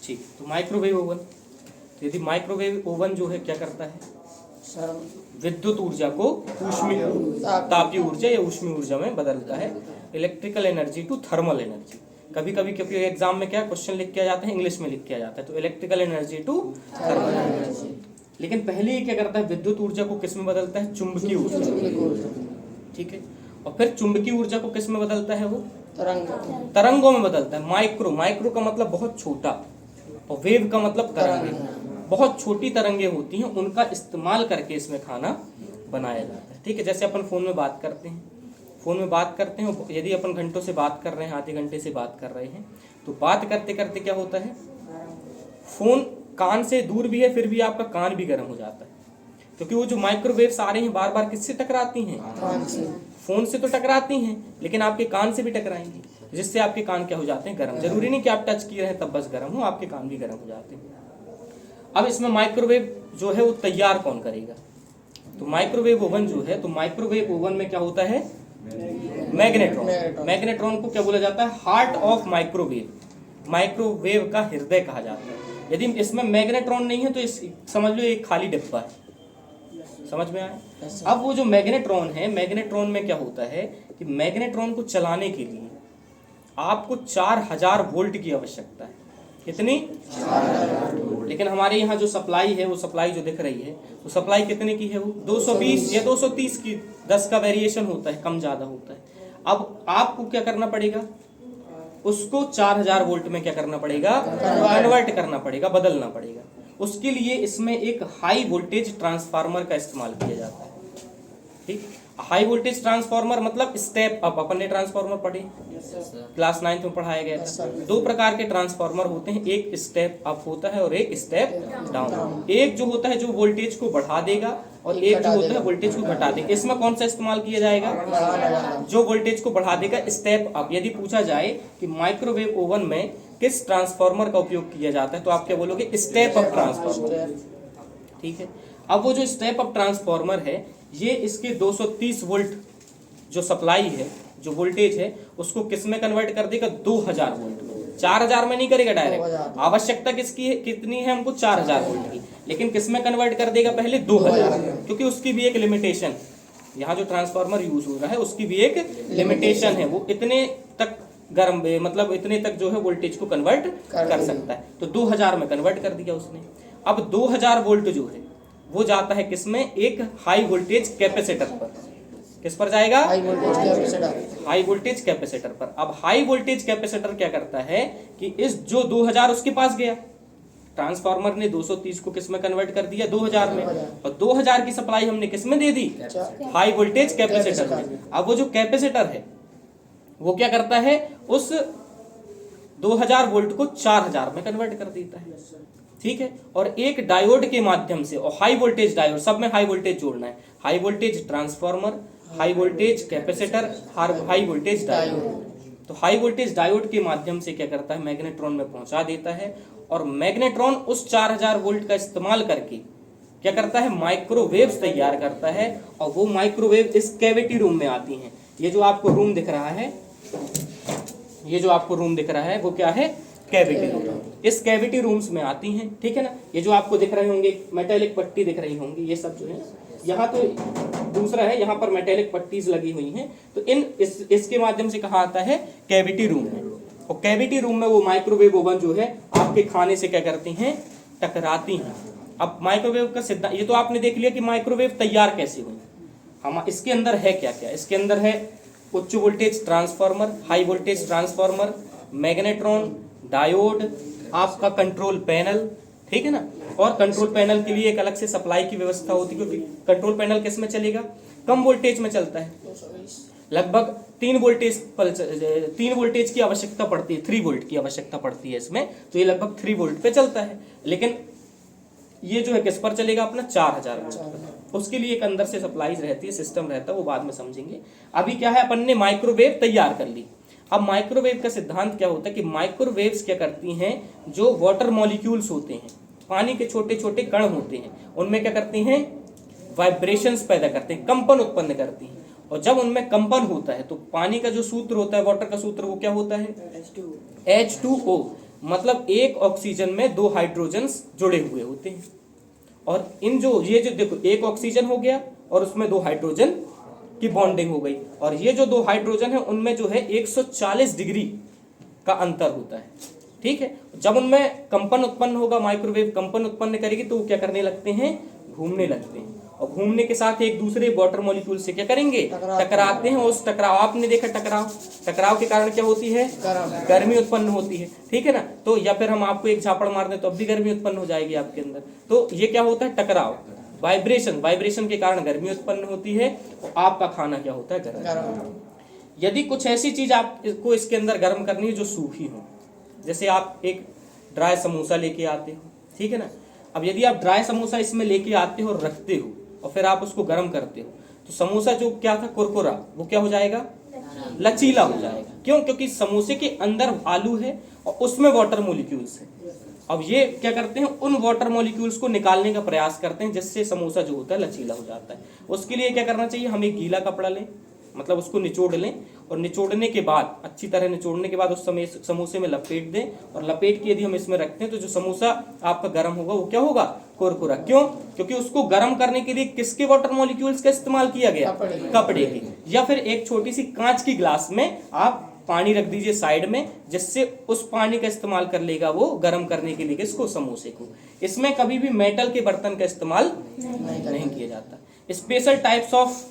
ठीक, तो microwave oven, तो यदि माइक्रोवेव ओवन जो है क्या करता है, विद्युत ऊर्जा को ऊष्मीय तापीय ऊर्जा या ऊष्मीय ऊर्जा में बदलता है। Electrical energy to thermal energy. कभी कभी क्योंकि एग्जाम में क्या क्वेश्चन लिख के आ जाते हैं, इंग्लिश में लिख के आ जाता है, तो electrical energy to thermal energy. लेकिन पहले ही क्या करता है, विद्युत ऊर्जा को किस में बदलता है, चुंबकीय ऊर्जा। ठीक है, और फिर चुंबकीय ऊर्जा को किस में बदलता है, वो तरंगों में बदलता है। माइक्रो, माइक्रो का मतलब बहुत छोटा, और वेव का मतलब तरंगे। बहुत छोटी तरंगे होती हैं, उनका इस्तेमाल करके इसमें खाना बनाया जाता है। ठीक है, जैसे अपन फोन में बात करते हैं, फोन में बात करते हैं, यदि अपन घंटों से बात कर रहे हैं, आधे घंटे से बात कर रहे हैं, तो बात करते करते क्या होता है, फोन कान से दूर भी है फिर भी आपका कान भी गर्म हो जाता है, क्योंकि वो जो माइक्रोवेव्स आ रही हैं बार बार किससे टकराती हैं, फोन से तो टकराती हैं, लेकिन आपके कान से भी टकराएंगी, जिससे आपके कान क्या हो जाते हैं, गर्म। जरूरी नहीं कि आप टच किए रहे तब बस गर्म हो, आपके कान भी गर्म हो जाते हैं। अब इसमें माइक्रोवेव जो है वो तैयार कौन करेगा, तो माइक्रोवेव ओवन जो है, तो माइक्रोवेव ओवन में क्या होता है, मैग्नेट्रॉन। मैग्नेट्रॉन को क्या बोला जाता है, हार्ट ऑफ माइक्रोवेव, माइक्रोवेव का हृदय कहा जाता है। यदि इसमें मैग्नेट्रॉन नहीं है तो इस समझ लो एक खाली डिब्बा है। समझ में आया? अब वो जो मैग्नेट्रॉन है, मैग्नेट्रॉन में क्या होता है कि मैग्नेट्रॉन को चलाने के लिए आपको 4000 वोल्ट की आवश्यकता है। कितनी? 4000। लेकिन हमारे यहाँ जो सप्लाई है, वो सप्लाई जो दिख रही है, वो सप्लाई कितने की है, वो 220 या 230 की, 10 का वेरिएशन होता है, कम ज्यादा होता है। अब आपको क्या करना पड़ेगा, उसको 4000 वोल्ट में क्या करना पड़ेगा, कन्वर्ट करना पड़ेगा, बदलना पड़ेगा। उसके लिए इसमें एक हाई वोल्टेज ट्रांसफार्मर का इस्तेमाल किया जाता है। ठीक, हाई वोल्टेज ट्रांसफार्मर मतलब स्टेप अप, अपन ने ट्रांसफार्मर पढ़े, क्लास 9th में पढ़ाया गया था। दो प्रकार के ट्रांसफार्मर होते हैं, एक स्टेप अप होता है और एक स्टेप डाउन। एक जो होता है जो वोल्टेज को बढ़ा देगा, और एक जो होता है वोल्टेज को घटा देगा। इसमें कौन सा इस्तेमाल किया जाएगा, जो वोल्टेज को बढ़ा देगा, स्टेप अप। यदि पूछा जाए कि माइक्रोवेव ओवन में किस ट्रांसफार्मर का उपयोग किया जाता है, तो आप क्या बोलोगे, स्टेप अप ट्रांसफार्मर। ठीक है, अब वो जो स्टेप अप ट्रांसफार्मर है, ये इसके 230 वोल्ट जो सप्लाई है, जो वोल्टेज है, उसको किस में कन्वर्ट कर देगा, 2000 वोल्ट में। 4000 में नहीं करेगा डायरेक्ट, आवश्यकता किसकी है, कितनी है हमको, 4000 वोल्ट की, लेकिन किस में कन्वर्ट कर देगा, पहले 2000, क्योंकि उसकी भी एक लिमिटेशन, यहाँ जो ट्रांसफार्मर यूज हो रहा है उसकी भी एक लिमिटेशन है, वो इतने तक गर्म, मतलब इतने तक जो है वोल्टेज को कन्वर्ट कर सकता है। तो 2000 में कन्वर्ट कर दिया उसने। अब 2000 वोल्ट जो है वो जाता है किसमें, एक हाई वोल्टेज कैपेसिटर पर। किस पर जाएगा, हाई वोल्टेज कैपेसिटर पर। अब हाई वोल्टेज कैपेसिटर क्या करता है कि इस जो 2000 उसके पास गया, ट्रांसफार्मर ने 230 को किस में कन्वर्ट कर दिया, 2000 में, और 2000 की सप्लाई हमने किस में दे दी, हाई वोल्टेज कैपेसिटर में। अब वो जो कैपेसिटर है वो क्या करता है, उस 2000 वोल्ट को 4000 में कन्वर्ट कर देता है। ठीक है, और एक डायोड के माध्यम से, और हाई वोल्टेज डायोड, सब में हाई वोल्टेज जोड़ना है, high voltage transformer, high voltage capacitor, high voltage diode. तो हाई वोल्टेज डायोड के माध्यम से क्या करता है, मैग्नेट्रॉन में पहुंचा देता है, और मैग्नेट्रॉन उस 4000 वोल्ट का इस्तेमाल करके क्या करता है, माइक्रोवेव्स तैयार करता है, और वो माइक्रोवेव इस कैविटी रूम में आती हैं। ये जो आपको रूम दिख रहा है, ये जो आपको रूम दिख रहा है वो क्या है, कैविटी रूम। इस कैविटी रूम्स में आती हैं। ठीक है ना, ये जो आपको दिख रहे होंगे मेटेलिक पट्टी दिख रही होंगी, ये सब जो है, यहाँ तो दूसरा है, यहाँ पर मेटेलिक पट्टीज लगी हुई हैं। तो इसके माध्यम से कहा आता है, कैविटी रूम है। और कैविटी रूम में वो माइक्रोवेव ओवन जो है आपके खाने से क्या करती हैं, टकराती हैं। अब माइक्रोवेव का सिद्धांत, ये तो आपने देख लिया कि माइक्रोवेव तैयार कैसे हुई। हम इसके अंदर है क्या क्या, इसके अंदर है उच्च voltage transformer, high voltage transformer, magnetron, diode, आपका कंट्रोल पैनल। ठीक है ना, और कंट्रोल पैनल के लिए एक अलग से सप्लाई की व्यवस्था होती है, क्योंकि कंट्रोल पैनल किस में चलेगा, कम वोल्टेज में चलता है, लगभग 3 वोल्टेज की आवश्यकता पड़ती है, 3 वोल्ट की आवश्यकता पड़ती है इसमें, तो ये लगभग 3 वोल्ट पे चलता है। लेकिन ये जो है किस पर चलेगा, अपना 4000 वोल्ट पर। उसके लिए एक अंदर से सप्लाई रहती है, सिस्टम रहता है, वो बाद में समझेंगे। अभी क्या है, अपन ने माइक्रोवेव तैयार कर ली। अब माइक्रोवेव का सिद्धांत क्या होता है कि माइक्रोवेव्स क्या करती हैं, जो वाटर मॉलिक्यूल्स होते हैं, पानी के छोटे छोटे कण होते हैं, उनमें क्या करती हैं, वाइब्रेशंस पैदा करते हैं, कंपन उत्पन्न करती हैं। और जब उनमें कंपन होता है तो पानी का जो सूत्र होता है, वाटर का सूत्र, वो क्या होता है, H2O। मतलब एक ऑक्सीजन में 2 हाइड्रोजन्स जुड़े हुए होते हैं। और इन जो ये जो देखो, एक ऑक्सीजन हो गया और उसमें 2 हाइड्रोजन की बॉन्डिंग हो गई, और ये जो 2 हाइड्रोजन है उनमें जो है 140 डिग्री का अंतर होता है। ठीक है, जब उनमें कंपन उत्पन्न होगा, माइक्रोवेव कंपन उत्पन्न करेगी तो वो क्या करने लगते हैं, घूमने लगते हैं, और घूमने के साथ एक दूसरे वाटर मॉलिक्यूल से क्या करेंगे, टकराते हैं। उस टकराव, आपने देखा टकराव के कारण क्या होती है, गर्मी उत्पन्न होती है। ठीक है ना, तो या फिर हम आपको एक झापड़ मार दें तो अब भी गर्मी उत्पन्न हो जाएगी आपके अंदर। तो ये क्या होता है, टकराव, वाइब्रेशन के कारण गर्मी उत्पन्न होती है और आपका खाना क्या होता है, गर्म। यदि कुछ ऐसी चीज आपको इसके अंदर गर्म करनी है जो सूखी हो, जैसे आप एक ड्राई समोसा लेके आते हो, ठीक है ना, अब यदि आप ड्राई समोसा इसमें लेके आते हो और रखते हो और फिर आप उसको गर्म करते हो तो समोसा जो क्या था कुरकुरा, वो क्या हो जाएगा, लचीला हो जाएगा। क्यों? क्योंकि समोसे के अंदर आलू है और उसमें वाटर मॉलिक्यूल्स है। अब ये क्या करते हैं, उन वाटर मॉलिक्यूल्स को निकालने का प्रयास करते हैं जिससे समोसा जो होता है लचीला हो जाता है। उसके लिए क्या करना चाहिए, हम एक गीला कपड़ा लें, मतलब उसको निचोड़ लें, और निचोड़ने के बाद, अच्छी तरह निचोड़ने के बाद उस समोसे में लपेट दें, और लपेट के यदि हम इसमें रखते हैं तो जो समोसा आपका गर्म होगा वो क्या होगा, कुरकुरा। क्यों? क्योंकि उसको गर्म करने के लिए किसके वाटर मॉलिक्यूल्स का इस्तेमाल किया गया, कपड़े की। या फिर एक छोटी सी कांच की ग्लास में आप पानी रख दीजिए साइड में, जिससे उस पानी का इस्तेमाल कर लेगा वो गर्म करने के लिए किसको, समोसे को। इसमें कभी भी मेटल के बर्तन का इस्तेमाल नहीं किया जाता। स्पेशल टाइप्स ऑफ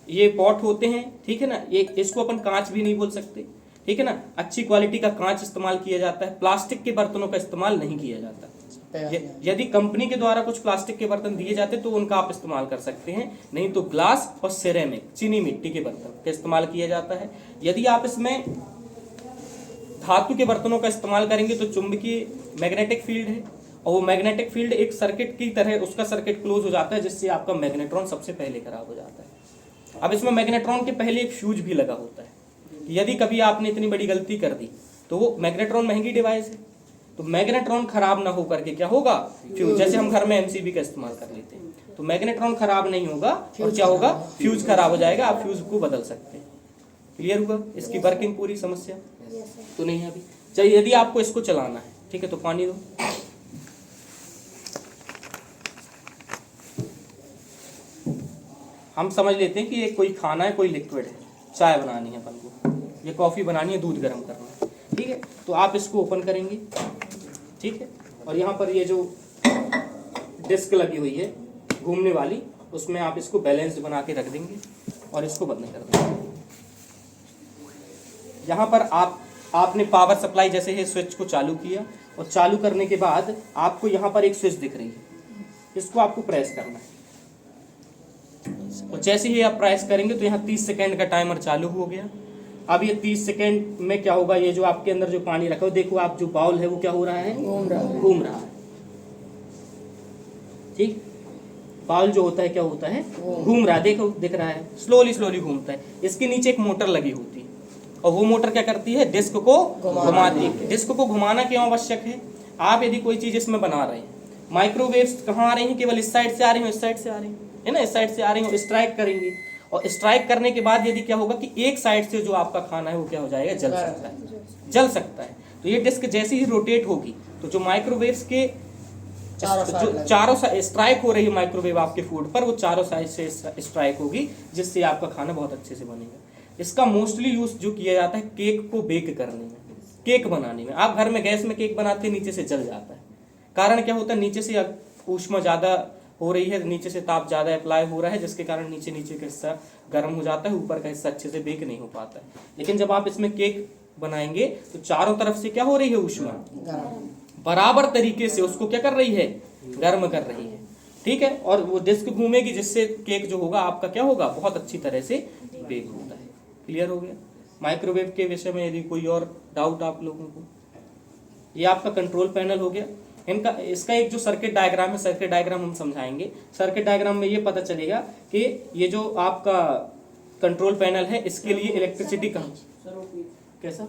ये पॉट होते हैं, ठीक है ना, ये इसको अपन कांच भी नहीं बोल सकते, ठीक है ना, अच्छी क्वालिटी का कांच इस्तेमाल किया जाता है, प्लास्टिक के बर्तनों का इस्तेमाल नहीं किया जाता। यदि कंपनी के द्वारा कुछ प्लास्टिक के बर्तन दिए जाते तो उनका आप इस्तेमाल कर सकते हैं, नहीं तो ग्लास और सिरेमिक, चीनी मिट्टी के बर्तन का इस्तेमाल किया जाता है। यदि आप इसमें धातु के बर्तनों का इस्तेमाल करेंगे तो चुंबकीय मैग्नेटिक फील्ड है, और वो मैग्नेटिक फील्ड एक सर्किट की तरह, उसका सर्किट क्लोज हो जाता है, जिससे आपका मैग्नेट्रॉन सबसे पहले खराब हो जाता है। अब इसमें मैग्नेट्रॉन के पहले एक फ्यूज भी लगा होता है, यदि कभी आपने इतनी बड़ी गलती कर दी तो वो मैग्नेट्रॉन महंगी डिवाइस है, तो मैग्नेट्रॉन खराब ना होकर के क्या होगा, फ्यूज, जैसे हम घर में एमसीबी का इस्तेमाल कर लेते हैं, तो मैग्नेट्रॉन खराब नहीं होगा और क्या होगा, फ्यूज खराब हो जाएगा, आप फ्यूज को बदल सकते हैं। क्लियर हुआ? इसकी वर्किंग पूरी समस्या तो नहीं है अभी। चलिए, यदि आपको इसको चलाना है, ठीक है, तो पानी दो। हम समझ लेते हैं कि ये कोई खाना है, कोई लिक्विड है, चाय बनानी है अपन को, ये कॉफ़ी बनानी है, दूध गर्म करना है, ठीक है, तो आप इसको ओपन करेंगे, ठीक है, और यहाँ पर ये जो डिस्क लगी हुई है घूमने वाली, उसमें आप इसको बैलेंस्ड बना के रख देंगे और इसको बंद कर देंगे। यहाँ पर आपने पावर सप्लाई जैसे है स्विच को चालू किया, और चालू करने के बाद आपको यहाँ पर एक स्विच दिख रही है, इसको आपको प्रेस करना है, और जैसे ही आप प्रेस करेंगे तो यहाँ 30 सेकेंड का टाइमर चालू हो गया। अब ये 30 सेकेंड में क्या होगा, ये जो आपके अंदर जो पानी रखा हो, देखो आप जो बाउल है वो क्या हो रहा है, घूम रहा है, ठीक, बाउल जो होता है क्या होता है, घूम रहा है, देखो दिख रहा है, स्लोली घूमता है। इसके नीचे एक मोटर लगी होती है, और वो मोटर क्या करती है, डिस्क को घुमाती है। डिस्क को घुमाना क्यों आवश्यक है, आप यदि कोई चीज इसमें बना रहे हैं, माइक्रोवेव्स कहाँ आ रही हैं, केवल इस साइड से आ रही हैं, इस साइड से आ रही है ना, इस साइड से आ रही हैं, स्ट्राइक करेंगे, और स्ट्राइक करने के बाद यदि क्या होगा कि एक साइड से जो आपका खाना है वो क्या हो जाएगा, जल सकता है। तो ये डिस्क जैसे ही रोटेट होगी तो जो माइक्रोवेव्स के चारों साइड स्ट्राइक हो रही है माइक्रोवेव आपके फूड पर, वो चारों साइड से स्ट्राइक होगी, जिससे आपका खाना बहुत अच्छे से बनेगा। इसका मोस्टली यूज जो किया जाता है केक को बेक करने में, केक बनाने में। आप घर में गैस में केक बनाते हैं, नीचे से जल जाता है, कारण क्या होता है, नीचे से ऊष्मा ज्यादा हो रही है, नीचे से ताप ज्यादा अप्लाई हो रहा है, जिसके कारण नीचे का हिस्सा गर्म हो जाता है, ऊपर का हिस्सा अच्छे से बेक नहीं हो पाता है। लेकिन जब आप इसमें केक बनाएंगे तो चारों तरफ से क्या हो रही है, ऊष्मा बराबर तरीके से उसको क्या कर रही है, गर्म कर रही है, ठीक है, और वो डिस्क घूमेगी, जिससे केक जो होगा आपका क्या होगा, बहुत अच्छी तरह से बेक होता है। क्लियर हो गया? माइक्रोवेव के विषय में यदि कोई और डाउट आप लोगों को, ये आपका कंट्रोल पैनल हो गया। इसका एक जो सर्किट डायग्राम है, सर्किट डायग्राम हम समझाएंगे। सर्किट डायग्राम में ये पता चलेगा कि ये जो आपका कंट्रोल पैनल है, इसके लिए इलेक्ट्रिसिटी कैसा,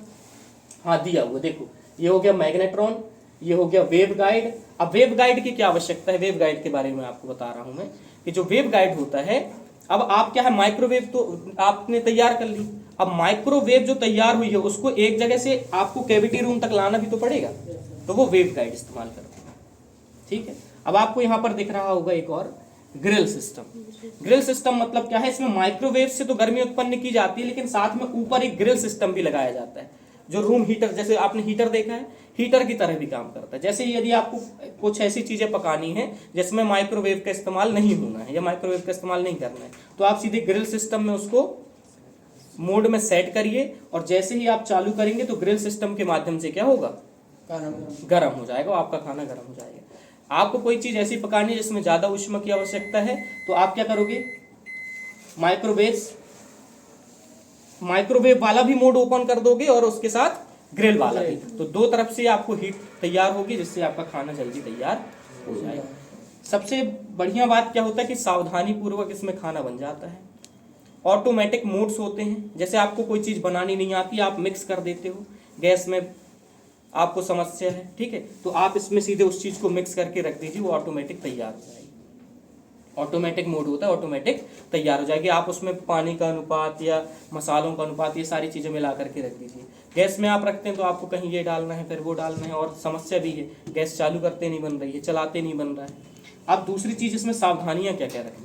हाँ दिया हुआ, देखो ये हो गया मैग्नेट्रॉन, ये हो गया वेव गाइड। अब वेव गाइड की क्या आवश्यकता है, वेव गाइड के बारे में आपको बता रहा हूं मैं कि जो वेव गाइड होता है, अब आप क्या है, माइक्रोवेव तो आपने तैयार कर ली, अब माइक्रोवेव जो तैयार हुई है उसको एक जगह से आपको कैविटी रूम तक लाना भी तो पड़ेगा, तो वो वेव गाइड इस्तेमाल करते हैं। ठीक है, अब आपको यहाँ पर दिख रहा होगा एक और ग्रिल सिस्टम। ग्रिल सिस्टम मतलब क्या है, इसमें माइक्रोवेव से तो गर्मी उत्पन्न की जाती है, लेकिन साथ में ऊपर एक ग्रिल सिस्टम भी लगाया जाता है जो रूम हीटर, जैसे आपने हीटर देखा है, हीटर की तरह भी काम करता है। जैसे यदि आपको कुछ ऐसी चीजें पकानी है जिसमें माइक्रोवेव का इस्तेमाल नहीं होना है या माइक्रोवेव का इस्तेमाल नहीं करना है, तो आप सीधे ग्रिल सिस्टम में उसको मोड में सेट करिए और जैसे ही आप चालू करेंगे तो ग्रिल सिस्टम के माध्यम से क्या होगा, गर्म हो जाएगा, आपका खाना गर्म हो जाएगा। आपको कोई चीज ऐसी पकानी है जिसमें ज्यादा ऊष्मा की आवश्यकता है, तो आप क्या करोगे, माइक्रोवेव वाला भी मोड ओपन कर दोगे और उसके साथ ग्रिल वाला भी, तो दो तरफ से आपको हीट तैयार होगी जिससे आपका खाना जल्दी तैयार हो जाएगा। सबसे बढ़िया बात क्या होता है कि सावधानी पूर्वक इसमें खाना बन जाता है। ऑटोमेटिक मोड्स होते हैं, जैसे आपको कोई चीज बनानी नहीं आती, आप मिक्स कर देते हो, गैस में आपको समस्या है, ठीक है, तो आप इसमें सीधे उस चीज को मिक्स करके रख दीजिए, वो ऑटोमेटिक तैयार हो जाएगी। ऑटोमेटिक मोड होता है, ऑटोमेटिक तैयार हो जाएगी। आप उसमें पानी का अनुपात या मसालों का अनुपात, ये सारी चीजें मिला करके रख दीजिए। गैस में आप रखते हैं तो आपको कहीं ये डालना है, फिर वो डालना है, और समस्या भी है, गैस चालू करते नहीं बन रही है, चलाते नहीं बन रहा है। अब दूसरी चीज इसमें सावधानियां क्या क्या रखनी